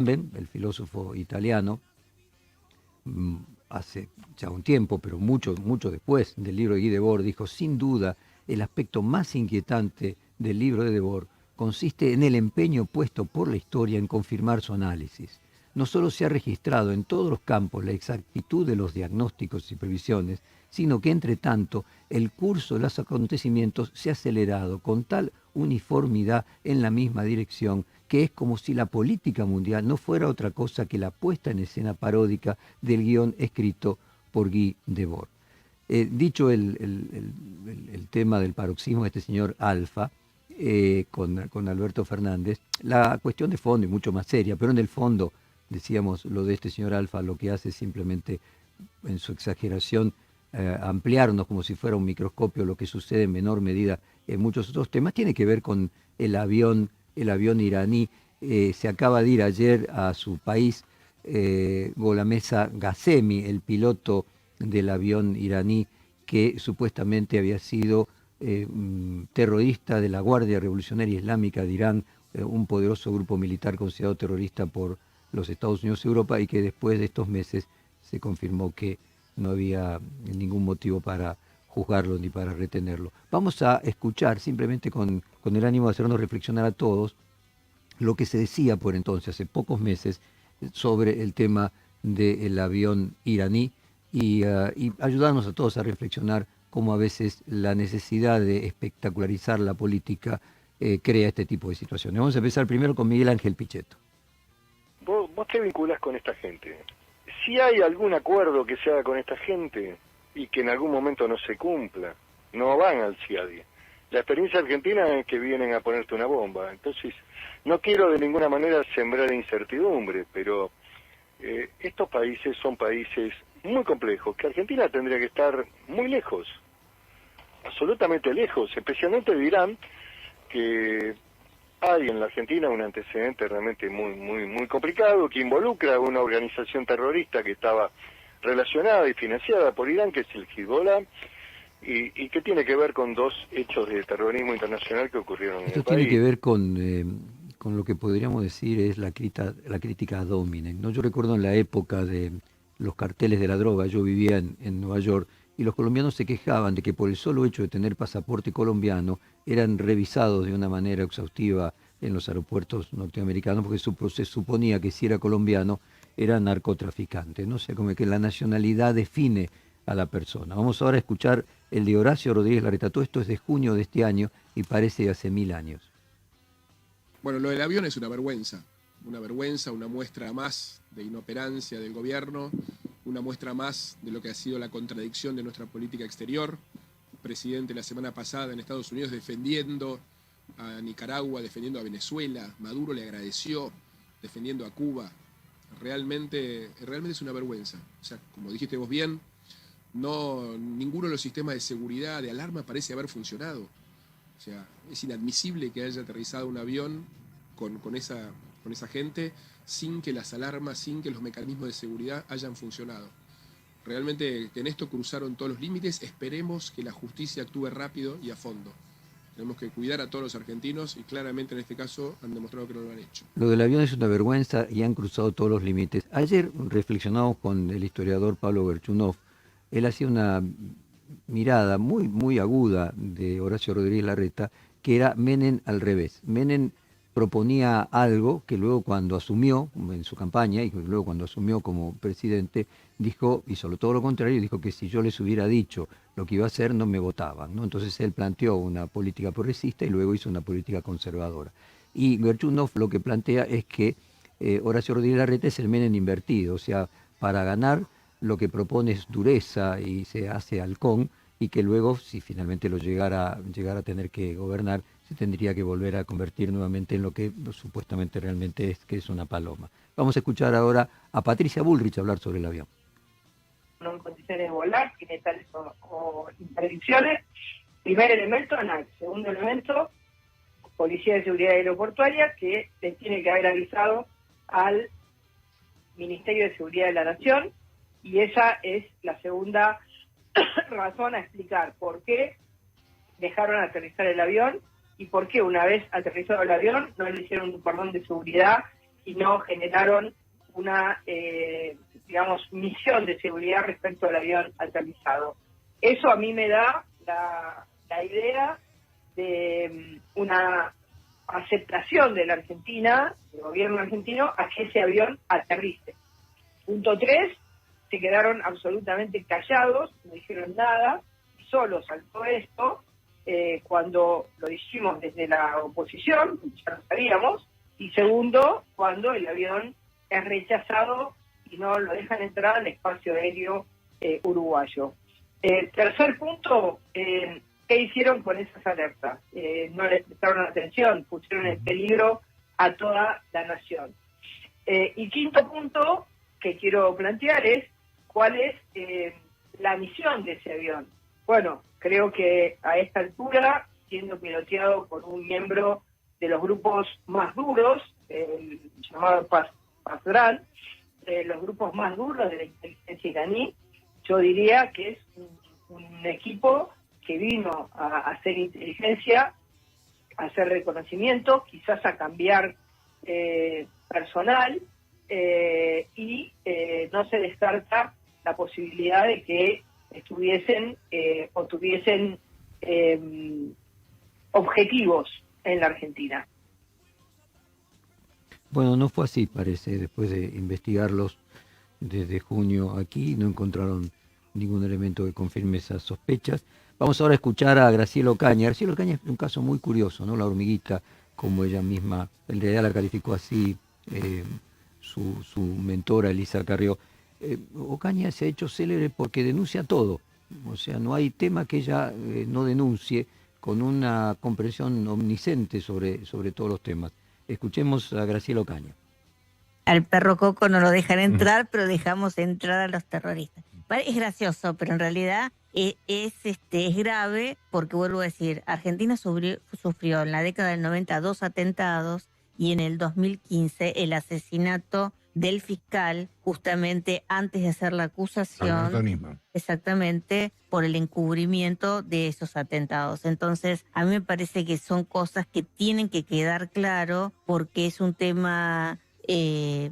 el filósofo italiano, hace ya un tiempo, pero mucho después del libro de Guy Debord, dijo: sin duda, el aspecto más inquietante del libro de Debord consiste en el empeño puesto por la historia en confirmar su análisis. No solo se ha registrado en todos los campos la exactitud de los diagnósticos y previsiones, sino que, entre tanto, el curso de los acontecimientos se ha acelerado con tal uniformidad en la misma dirección que es como si la política mundial no fuera otra cosa que la puesta en escena paródica del guión escrito por Guy Debord. Dicho el tema del paroxismo de este señor Alfa, con Alberto Fernández, la cuestión de fondo y mucho más seria, pero en el fondo, decíamos, lo de este señor Alfa lo que hace es simplemente, en su exageración, ampliarnos como si fuera un microscopio lo que sucede en menor medida en muchos otros temas, tiene que ver con el avión iraní. Se acaba de ir ayer a su país Golamesa Ghasemi, el piloto del avión iraní que supuestamente había sido terrorista de la Guardia Revolucionaria Islámica de Irán, un poderoso grupo militar considerado terrorista por los Estados Unidos y Europa, y que después de estos meses se confirmó que no había ningún motivo para juzgarlo ni para retenerlo. Vamos a escuchar, simplemente con el ánimo de hacernos reflexionar a todos, lo que se decía por entonces, hace pocos meses, sobre el tema del avión iraní y ayudarnos a todos a reflexionar cómo a veces la necesidad de espectacularizar la política crea este tipo de situaciones. Vamos a empezar primero con Miguel Ángel Pichetto. ¿Vos te vinculás con esta gente? Si hay algún acuerdo que se haga con esta gente y que en algún momento no se cumpla, no van al CIADI. La experiencia argentina es que vienen a ponerte una bomba. Entonces, no quiero de ninguna manera sembrar incertidumbre, pero estos países son países muy complejos, que Argentina tendría que estar muy lejos, absolutamente lejos, especialmente de Irán, que hay en la Argentina un antecedente realmente muy complicado, que involucra a una organización terrorista que estaba relacionada y financiada por Irán, que es el Hezbollah, y que tiene que ver con dos hechos de terrorismo internacional que ocurrieron en el Esto país. tiene que ver con lo que podríamos decir es la crítica ad hominem, ¿no? Yo recuerdo en la época de los carteles de la droga, yo vivía en Nueva York, y los colombianos se quejaban de que por el solo hecho de tener pasaporte colombiano eran revisados de una manera exhaustiva en los aeropuertos norteamericanos, porque se suponía que si era colombiano era narcotraficante, ¿no? O sea, como que la nacionalidad define a la persona. Vamos ahora a escuchar el de Horacio Rodríguez Larreta. Todo esto es de junio de este año y parece de hace 1000 años. Bueno, lo del avión es una vergüenza, una muestra más de inoperancia del gobierno, una muestra más de lo que ha sido la contradicción de nuestra política exterior. El presidente la semana pasada en Estados Unidos defendiendo a Nicaragua, defendiendo a Venezuela, Maduro le agradeció, defendiendo a Cuba. Realmente es una vergüenza. O sea, como dijiste vos bien, ninguno de los sistemas de seguridad, de alarma parece haber funcionado. O sea, es inadmisible que haya aterrizado un avión con esa gente sin que las alarmas, sin que los mecanismos de seguridad hayan funcionado. Realmente en esto cruzaron todos los límites. Esperemos que la justicia actúe rápido y a fondo. Tenemos que cuidar a todos los argentinos y claramente en este caso han demostrado que no lo han hecho. Lo del avión es una vergüenza y han cruzado todos los límites. Ayer reflexionamos con el historiador Pablo Gerchunov. Él hacía una mirada muy aguda de Horacio Rodríguez Larreta, que era Menem al revés. Menem proponía algo que luego cuando asumió en su campaña y luego cuando asumió como presidente, hizo todo lo contrario, dijo que si yo les hubiera dicho lo que iba a hacer no me votaban, ¿no? Entonces él planteó una política progresista y luego hizo una política conservadora. Y Gerchunov lo que plantea es que Horacio Rodríguez Larreta es el Menem invertido, o sea, para ganar lo que propone es dureza y se hace halcón, y que luego, si finalmente lo llegara a tener que gobernar, se tendría que volver a convertir nuevamente en lo que supuestamente realmente es, que es una paloma. Vamos a escuchar ahora a Patricia Bullrich hablar sobre el avión. No en condiciones de volar, tiene tales o interdicciones. Primer elemento, ANAC. Segundo elemento, Policía de Seguridad Aeroportuaria, que les tiene que haber avisado al Ministerio de Seguridad de la Nación, y esa es la segunda razón a explicar por qué dejaron aterrizar el avión y por qué una vez aterrizado el avión no le hicieron un cordón de seguridad y no generaron una, misión de seguridad respecto al avión aterrizado. Eso a mí me da la idea de una aceptación de la Argentina, del gobierno argentino, a que ese avión aterrice. Punto 3, se quedaron absolutamente callados, no dijeron nada, y solo saltó esto cuando lo hicimos desde la oposición, ya lo sabíamos, y segundo, cuando el avión es rechazado y no lo dejan entrar al espacio aéreo uruguayo. Tercer punto, ¿qué hicieron con esas alertas? No les prestaron atención, pusieron en peligro a toda la nación. Y quinto punto que quiero plantear es cuál es la misión de ese avión. Bueno, creo que a esta altura, siendo piloteado por un miembro de los grupos más duros, el llamado Pasrán, los grupos más duros de la inteligencia iraní, yo diría que es un equipo que vino a hacer inteligencia, a hacer reconocimiento, quizás a cambiar personal, y no se descarta la posibilidad de que estuviesen o tuviesen objetivos en la Argentina. Bueno, no fue así, parece. Después de investigarlos desde junio aquí, no encontraron ningún elemento que confirme esas sospechas. Vamos ahora a escuchar a Graciela Ocaña. Graciela Ocaña es un caso muy curioso, ¿no? La hormiguita, como ella misma, en realidad la calificó así su mentora Elisa Carrió. Ocaña se ha hecho célebre porque denuncia todo. O sea, no hay tema que ella no denuncie, con una comprensión omnisciente sobre todos los temas. Escuchemos a Graciela Ocaña. Al perro Coco no lo dejan entrar, pero dejamos entrar a los terroristas. Es gracioso, pero en realidad es grave, porque vuelvo a decir, Argentina sufrió en la década del 90 2 atentados y en el 2015 el asesinato del fiscal, justamente antes de hacer la acusación, exactamente por el encubrimiento de esos atentados. Entonces, a mí me parece que son cosas que tienen que quedar claro, porque es un tema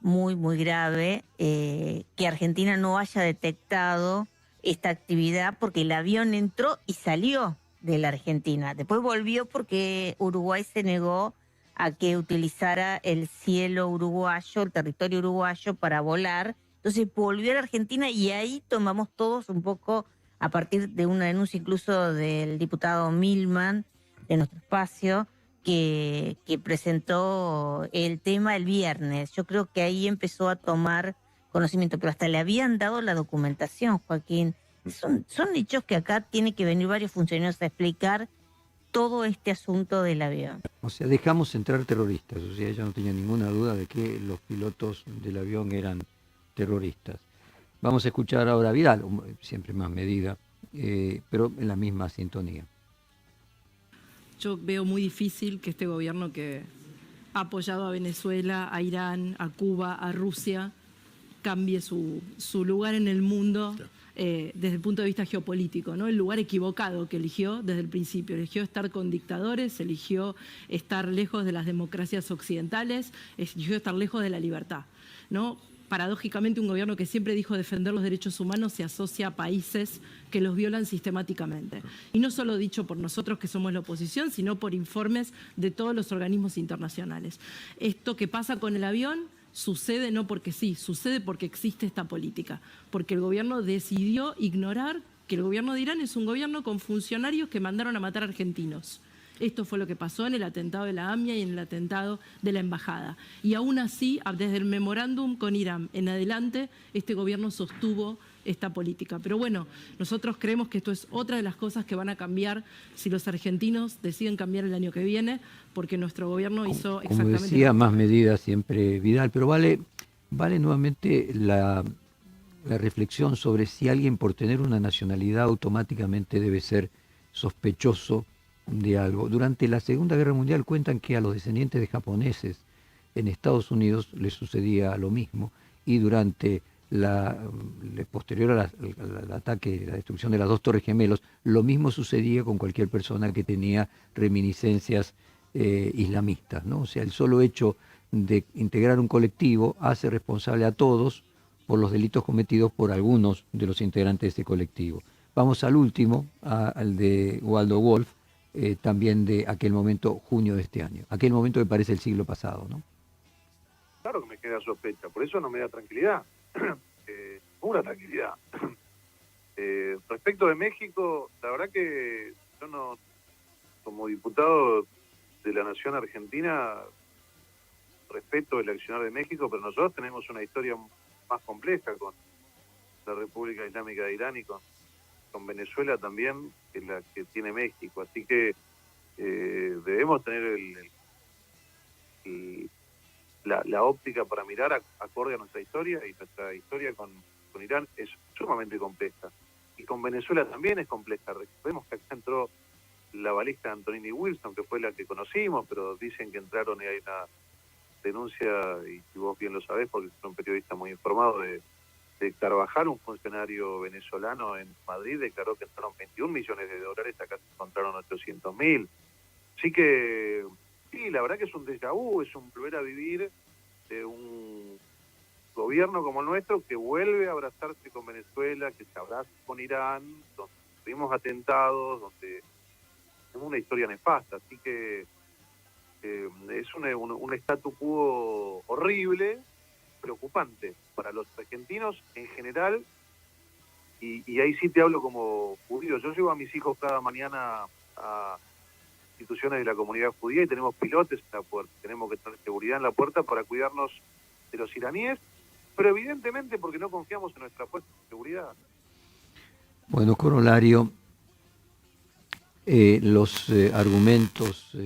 muy, muy grave, que Argentina no haya detectado esta actividad, porque el avión entró y salió de la Argentina. Después volvió porque Uruguay se negó a que utilizara el cielo uruguayo, el territorio uruguayo para volar. Entonces volvió a la Argentina y ahí tomamos todos un poco, a partir de una denuncia incluso del diputado Milman, de nuestro espacio, que presentó el tema el viernes. Yo creo que ahí empezó a tomar conocimiento, pero hasta le habían dado la documentación, Joaquín. Son hechos que acá tiene que venir varios funcionarios a explicar todo este asunto del avión. O sea, dejamos entrar terroristas. O sea, ella no tenía ninguna duda de que los pilotos del avión eran terroristas. Vamos a escuchar ahora a Vidal, siempre más medida, pero en la misma sintonía. Yo veo muy difícil que este gobierno que ha apoyado a Venezuela, a Irán, a Cuba, a Rusia, cambie su lugar en el mundo desde el punto de vista geopolítico, ¿no? El lugar equivocado que eligió desde el principio. Eligió estar con dictadores, eligió estar lejos de las democracias occidentales, eligió estar lejos de la libertad, ¿no? Paradójicamente, un gobierno que siempre dijo defender los derechos humanos se asocia a países que los violan sistemáticamente. Y no solo dicho por nosotros que somos la oposición, sino por informes de todos los organismos internacionales. Esto que pasa con el avión sucede no porque sí, sucede porque existe esta política. Porque el gobierno decidió ignorar que el gobierno de Irán es un gobierno con funcionarios que mandaron a matar argentinos. Esto fue lo que pasó en el atentado de la AMIA y en el atentado de la embajada. Y aún así, desde el memorándum con Irán en adelante, este gobierno sostuvo esta política. Pero bueno, nosotros creemos que esto es otra de las cosas que van a cambiar si los argentinos deciden cambiar el año que viene, porque nuestro gobierno hizo exactamente... Como decía, más medidas siempre, Vidal, pero vale nuevamente la reflexión sobre si alguien por tener una nacionalidad automáticamente debe ser sospechoso de algo. Durante la Segunda Guerra Mundial cuentan que a los descendientes de japoneses en Estados Unidos les sucedía lo mismo, y durante posterior al ataque, la destrucción de las dos Torres Gemelos, lo mismo sucedía con cualquier persona que tenía reminiscencias islamistas, ¿no? O sea, el solo hecho de integrar un colectivo hace responsable a todos por los delitos cometidos por algunos de los integrantes de ese colectivo. Vamos al último, al de Waldo Wolf, también de aquel momento, junio de este año. Aquel momento que parece el siglo pasado, ¿no? Claro que me queda sospecha, por eso no me da tranquilidad, pura tranquilidad. Respecto de México, la verdad que yo no, como diputado de la Nación Argentina, respeto el accionar de México, pero nosotros tenemos una historia más compleja con la República Islámica de Irán y con Venezuela también, que la que tiene México. Así que debemos tener la óptica para mirar acorde a nuestra historia, y nuestra historia con Irán es sumamente compleja. Y con Venezuela también es compleja. Recordemos que acá entró la balista de Antonini Wilson, que fue la que conocimos, pero dicen que entraron y hay una denuncia, y vos bien lo sabés porque sos un periodista muy informado, de Carvajal, un funcionario venezolano en Madrid, declaró que entraron 21 millones de dólares, acá se encontraron 800.000. Así que, sí, la verdad que es un déjà vu, es un volver a vivir de un gobierno como el nuestro que vuelve a abrazarse con Venezuela, que se abraza con Irán, donde tuvimos atentados, donde tenemos una historia nefasta. Así que es un statu quo horrible, preocupante para los argentinos en general, y ahí sí te hablo como judío. Yo llevo a mis hijos cada mañana a instituciones de la comunidad judía y tenemos pilotes en la puerta, tenemos que tener seguridad en la puerta para cuidarnos de los iraníes, pero evidentemente porque no confiamos en nuestra fuerza de seguridad. Bueno, corolario, los argumentos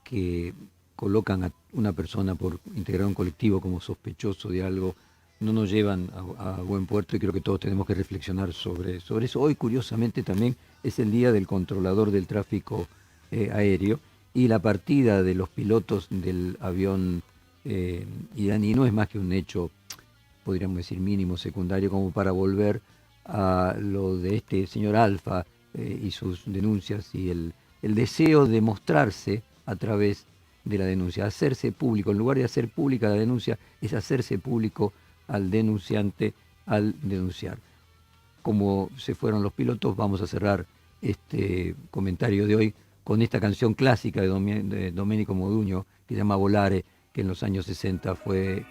que colocan a una persona por integrar un colectivo como sospechoso de algo no nos llevan a buen puerto, y creo que todos tenemos que reflexionar sobre eso. Hoy, curiosamente, también es el día del controlador del tráfico aéreo, y la partida de los pilotos del avión iraní no es más que un hecho, podríamos decir, mínimo, secundario, como para volver a lo de este señor Alfa y sus denuncias y el deseo de mostrarse a través de la denuncia, hacerse público. En lugar de hacer pública la denuncia, es hacerse público al denunciante al denunciar. Como se fueron los pilotos, vamos a cerrar este comentario de hoy con esta canción clásica de Domenico Modugno, que se llama Volare, que en los años 60 fue